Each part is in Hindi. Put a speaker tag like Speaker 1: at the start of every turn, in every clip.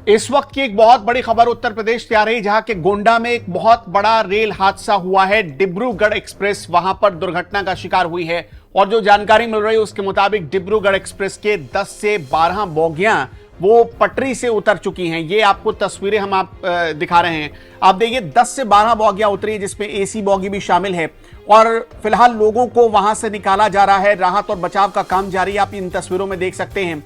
Speaker 1: इस वक्त की एक बहुत बड़ी खबर उत्तर प्रदेश से आ रही, जहां के गोंडा में एक बहुत बड़ा रेल हादसा हुआ है। डिब्रूगढ़ एक्सप्रेस वहां पर दुर्घटना का शिकार हुई है और जो जानकारी मिल रही है उसके मुताबिक डिब्रूगढ़ एक्सप्रेस के 10 से 12 बोगियां वो पटरी से उतर चुकी हैं। ये आपको तस्वीरें हम दिखा रहे हैं। आप देखिए 10 से 12 बोगियां उतरी, जिसमें एसी बोगी भी शामिल है और फिलहाल लोगों को वहां से निकाला जा रहा है। राहत और बचाव का काम जारी है। आप इन तस्वीरों में देख सकते हैं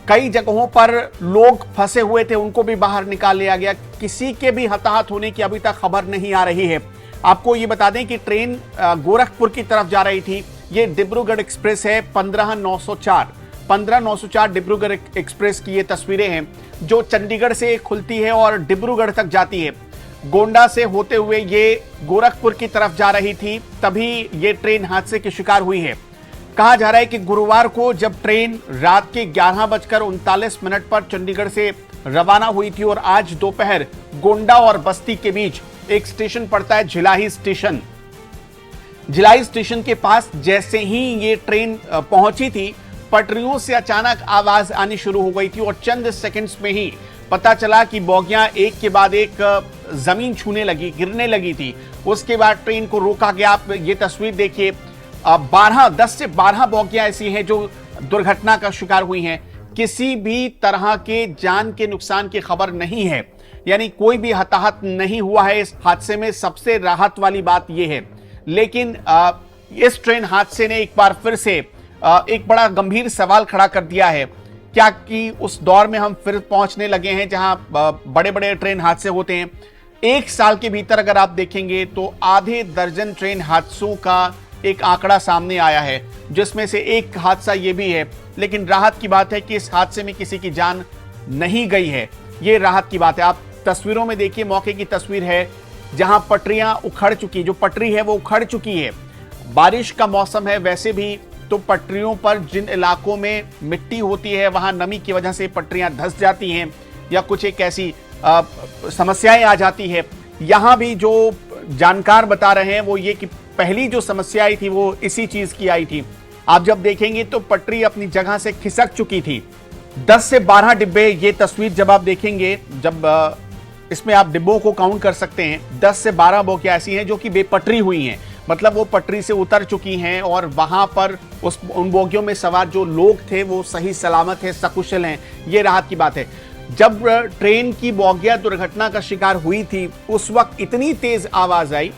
Speaker 1: कई जगहों पर लोग फंसे हुए थे, उनको भी बाहर निकाल लिया गया। किसी के भी हताहत होने की अभी तक खबर नहीं आ रही है। आपको ये बता दें कि ट्रेन गोरखपुर की तरफ जा रही थी। ये डिब्रूगढ़ एक्सप्रेस है 15904 डिब्रूगढ़ एक्सप्रेस की ये तस्वीरें हैं, जो चंडीगढ़ से खुलती है और डिब्रूगढ़ तक जाती है। गोंडा से होते हुए ये गोरखपुर की तरफ जा रही थी, तभी ये ट्रेन हादसे की शिकार हुई है। कहा जा रहा है कि गुरुवार को जब ट्रेन रात के 11:39 पर चंडीगढ़ से रवाना हुई थी और आज दोपहर गोंडा और बस्ती के बीच एक स्टेशन पड़ता है झिलाही स्टेशन। झिलाही स्टेशन के पास जैसे ही ये ट्रेन पहुंची थी, पटरियों से अचानक आवाज आनी शुरू हो गई थी और चंद सेकंड्स में ही पता चला कि बोगियां एक के बाद एक जमीन छूने लगी, गिरने लगी थी। उसके बाद ट्रेन को रोका गया। आप ये तस्वीर देखिए, 10 से 12 बोगियां ऐसी हैं जो दुर्घटना का शिकार हुई हैं। किसी भी तरह के जान के नुकसान की खबर नहीं है, यानी कोई भी हताहत नहीं हुआ है इस हादसे में। सबसे राहत वाली बात यह है। लेकिन इस ट्रेन हादसे ने एक बार फिर से एक बड़ा गंभीर सवाल खड़ा कर दिया है। क्या कि उस दौर में हम फिर पहुंचने लगे हैं जहां बड़े बड़े ट्रेन हादसे होते हैं। एक साल के भीतर अगर आप देखेंगे तो आधे दर्जन ट्रेन हादसों का एक आंकड़ा सामने आया है, जिसमें से एक हादसा ये भी है। लेकिन राहत की बात है कि इस हादसे में किसी की जान नहीं गई है। ये राहत की बात है। आप तस्वीरों में देखिए, मौके की तस्वीर है जहां पटरियां उखड़ चुकी, जो पटरी है वो उखड़ चुकी है। बारिश का मौसम है, वैसे भी तो पटरियों पर जिन इलाकों में मिट्टी होती है वहां नमी की वजह से पटरियां धंस जाती हैं या कुछ एक ऐसी समस्याएं आ जाती है। यहां भी जो जानकार बता रहे हैं वो ये कि पहली जो समस्या आई थी वो इसी चीज की आई थी। आप जब देखेंगे तो पटरी अपनी जगह से खिसक चुकी थी। 10 से 12 डिब्बे, ये तस्वीर जब आप देखेंगे, जब इसमें आप डिब्बों को काउंट कर सकते हैं, 10 से 12 बोगियां ऐसी हैं जो कि बेपटरी हुई हैं, मतलब वो पटरी से उतर चुकी हैं और वहां पर उन बोगियों में सवार जो लोग थे वो सही सलामत है, सकुशल हैं। ये राहत की बात है। जब ट्रेन की बोगियां दुर्घटना का शिकार हुई थी, उस वक्त इतनी तेज आवाज आई,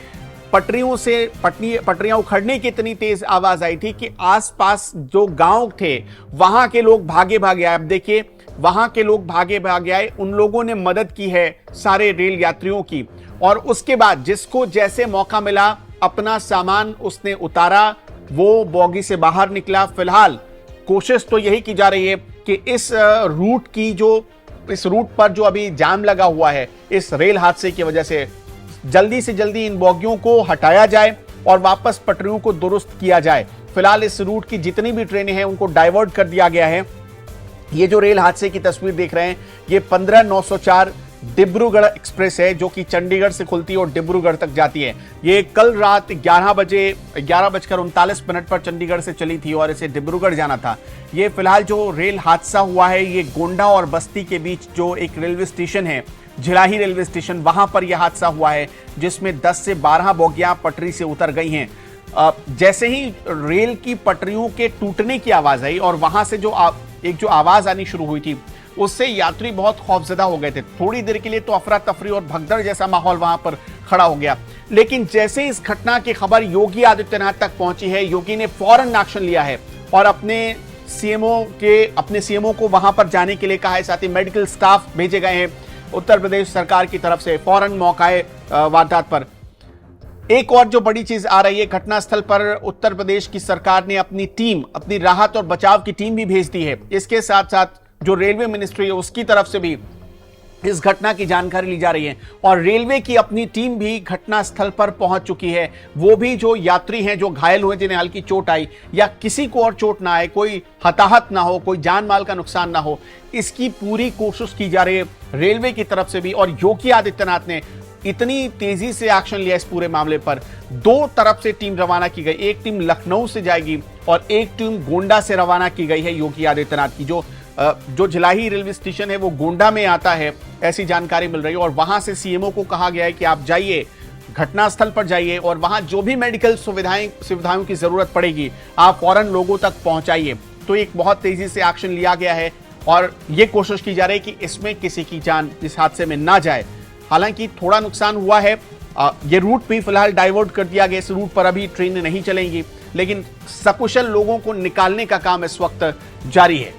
Speaker 1: पटरियों से पटरियां उखड़ने की इतनी तेज आवाज आई थी कि आसपास जो गांव थे वहां के लोग भागे भागे आए। अब देखिए, वहां के लोग भागे भागे आए, उन लोगों ने मदद की है सारे रेल यात्रियों की, और उसके बाद जिसको जैसे मौका मिला अपना सामान उसने उतारा, वो बोगी से बाहर निकला। फिलहाल कोशिश तो यही की जा रही है कि इस रूट पर जो अभी जाम लगा हुआ है इस रेल हादसे की वजह से जल्दी इन बोगियों को हटाया जाए और वापस पटरियों को दुरुस्त किया जाए। फिलहाल इस रूट की जितनी भी ट्रेनें हैं उनको डाइवर्ट कर दिया गया है। ये जो रेल हादसे की तस्वीर देख रहे हैं, ये 15904 डिब्रूगढ़ एक्सप्रेस है, जो कि चंडीगढ़ से खुलती है और डिब्रूगढ़ तक जाती है। ये कल रात 11:39 पर चंडीगढ़ से चली थी और इसे डिब्रूगढ़ जाना था। ये फिलहाल जो रेल हादसा हुआ है, ये गोंडा और बस्ती के बीच जो एक रेलवे स्टेशन है, झिलाही रेलवे स्टेशन, वहां पर यह हादसा हुआ है, जिसमें 10 से 12 बोगियां पटरी से उतर गई हैं। जैसे ही रेल की पटरियों के टूटने की आवाज आई और वहां से जो आवाज आनी शुरू हुई थी, उससे यात्री बहुत खौफजदा हो गए थे। थोड़ी देर के लिए तो अफरा तफरी और भगदड़ जैसा माहौल वहां पर खड़ा हो गया। लेकिन जैसे इस घटना की खबर योगी आदित्यनाथ तक पहुंची है, योगी ने फौरन एक्शन लिया है और अपने सीएमओ को वहां पर जाने के लिए कहा है। साथ ही मेडिकल स्टाफ भेजे गए हैं उत्तर प्रदेश सरकार की तरफ से फौरन मौकाए वारदात पर। एक और जो बड़ी चीज आ रही है, घटनास्थल पर उत्तर प्रदेश की सरकार ने अपनी राहत और बचाव की टीम भी भेज दी है। इसके साथ साथ जो रेलवे मिनिस्ट्री है उसकी तरफ से भी इस घटना की जानकारी ली जा रही है और रेलवे की अपनी टीम भी घटनास्थल पर पहुंच चुकी है। वो भी जो यात्री हैं जो घायल हुए, जिन्हें हल्की चोट आई या किसी को और चोट ना आए, कोई हताहत ना हो, कोई जान माल का नुकसान ना हो, इसकी पूरी कोशिश की जा रही है रेलवे की तरफ से भी। और योगी आदित्यनाथ ने इतनी तेजी से एक्शन लिया इस पूरे मामले पर। 2 तरफ से टीम रवाना की गई, एक टीम लखनऊ से जाएगी और एक टीम गोंडा से रवाना की गई है योगी आदित्यनाथ की। जो जो झिलाही रेलवे स्टेशन है वो गोंडा में आता है, ऐसी जानकारी मिल रही है। और वहां से सीएमओ को कहा गया है कि आप जाइए, घटनास्थल पर जाइए और वहां जो भी मेडिकल सुविधाओं की जरूरत पड़ेगी आप फौरन लोगों तक पहुंचाइए। तो एक बहुत तेजी से एक्शन लिया गया है और ये कोशिश की जा रही है कि इसमें किसी की जान इस हादसे में ना जाए। हालांकि थोड़ा नुकसान हुआ है, ये रूट भी फिलहाल डाइवर्ट कर दिया गया, इस रूट पर अभी ट्रेनें नहीं चलेंगी, लेकिन सकुशल लोगों को निकालने का काम इस वक्त जारी है।